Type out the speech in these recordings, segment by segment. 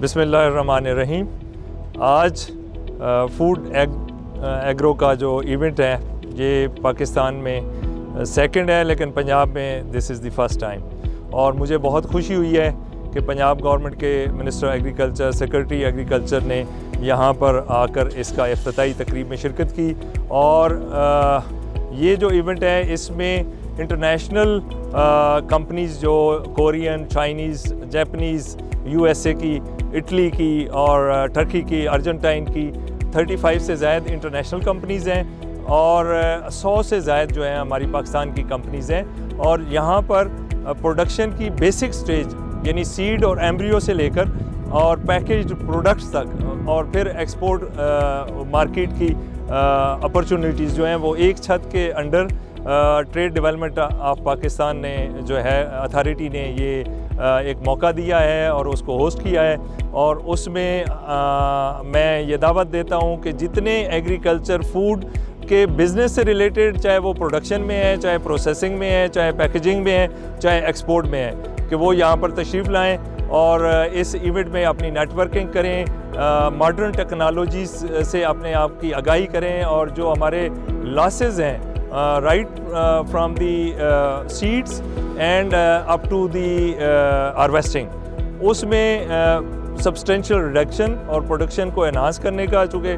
बिस्मिल्लाहिर्रहमानिर्रहीम। आज food agro का जो इवेंट है ये पाकिस्तान में सेकंड है, लेकिन पंजाब में this is the first time. और मुझे बहुत खुशी हुई है कि पंजाब गवर्नमेंट के मिनिस्टर एग्रीकल्चर, सेक्रेटरी एग्रीकल्चर ने यहाँ पर आकर इसका इफ्तिताई तकरीब में शिरकत की। और ये जो इवेंट है इसमें इंटरनेशनल कंपनीज़ जो कोरियन, चाइनीज़, जापानीज़, यूएसए की, इटली की और टर्की की, अर्जेंटाइन की 35 से ज़ायद इंटरनेशनल कंपनीज़ हैं और 100 से ज़ायद जो है हमारी पाकिस्तान की कंपनीज़ हैं। और यहाँ पर प्रोडक्शन की बेसिक स्टेज यानी सीड और एम्ब्रियो से लेकर और पैकेज्ड प्रोडक्ट्स तक और फिर एक्सपोर्ट मार्केट की अपॉर्चुनिटीज़ जो हैं वो एक छत के under trade development of Pakistan ने जो है अथॉरिटी ने ये एक मौका दिया है और उसको होस्ट किया है। और उसमें मैं ये दावत देता हूँ कि जितने एग्रीकल्चर फूड के बिज़नेस से रिलेटेड, चाहे वो प्रोडक्शन में है, चाहे प्रोसेसिंग में है, चाहे पैकेजिंग में है, चाहे एक्सपोर्ट में है, कि वो यहाँ पर तशरीफ़ लाएँ और इस इवेंट में अपनी नेटवर्किंग करें, मॉडर्न टेक्नोलॉजी से अपने आप की आगाही करें। और जो हमारे लॉसेस हैं right from the seeds and up to the harvesting, उसमें सब्सटेंशियल रिडक्शन और प्रोडक्शन को एनहांस करने का, चूँकि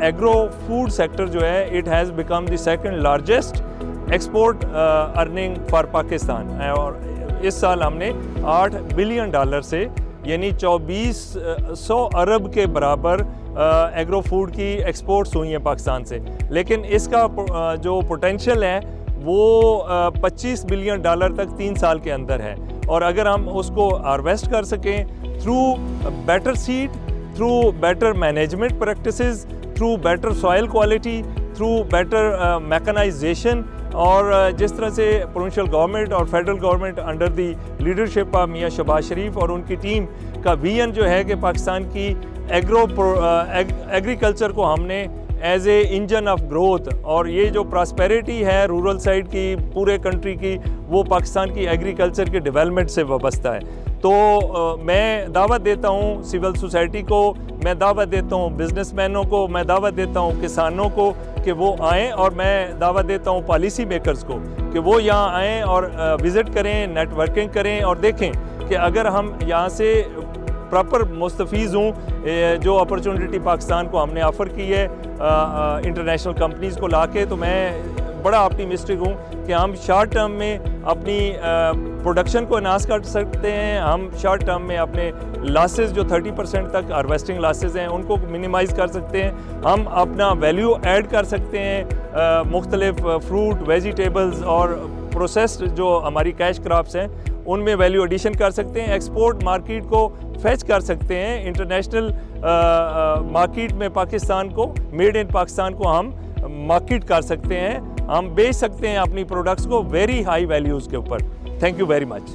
एग्रो फूड सेक्टर जो है it has become the second largest export earning for Pakistan. और इस साल हमने $8 बिलियन से यानी 2400 अरब के बराबर एग्रो फूड की एक्सपोर्ट्स हुई हैं पाकिस्तान से। लेकिन इसका जो पोटेंशियल है वो $25 बिलियन तक 3 साल के अंदर है। और अगर हम उसको हार्वेस्ट कर सकें through better seed, through better management practices, through better soil quality, through better mechanisation, और जिस तरह से प्रोविंशियल गवर्नमेंट और federal government under the leadership of Mian Shahbaz Sharif और उनकी टीम का विजन जो है कि पाकिस्तान की एग्रीकल्चर को हमने as a engine of growth, और ये जो प्रॉस्पेरिटी है रूरल साइड की, पूरे कंट्री की, वो पाकिस्तान की एग्रीकल्चर के डेवलपमेंट से वाबस्ता है। तो मैं दावत देता हूँ सिविल सोसाइटी को, मैं दावत देता हूँ बिजनेसमैनों को, मैं दावत देता हूँ किसानों को कि वो आएँ, और मैं दावत देता हूँ पॉलिसी मेकर्स को कि वो यहाँ आएँ और विज़िट करें, नेटवर्किंग करें और देखें कि अगर हम यहाँ से प्रॉपर मुस्तफ़ीज़ हूँ जो अपॉर्चुनिटी पाकिस्तान को हमने ऑफ़र की है इंटरनेशनल कंपनीज़ को लाके, तो मैं बड़ा ऑप्टिमिस्टिक हूँ कि हम शॉर्ट टर्म में अपनी प्रोडक्शन को एनहांस कर सकते हैं। हम शॉर्ट टर्म में अपने लॉसेस जो 30% तक हार्वेस्टिंग लॉसेस हैं उनको मिनिमाइज़ कर सकते हैं। हम अपना वैल्यू ऐड कर सकते हैं, मुख्तलिफ फ्रूट, वेजिटेबल्स और प्रोसेस्ड जो हमारी कैश क्रॉप्स हैं उनमें वैल्यू एडिशन कर सकते हैं। एक्सपोर्ट मार्केट को फेच कर सकते हैं। इंटरनेशनल मार्केट में पाकिस्तान को, मेड इन पाकिस्तान को हम मार्केट कर सकते हैं। हम बेच सकते हैं अपनी प्रोडक्ट्स को वेरी हाई वैल्यूज़ के ऊपर। Thank you very much.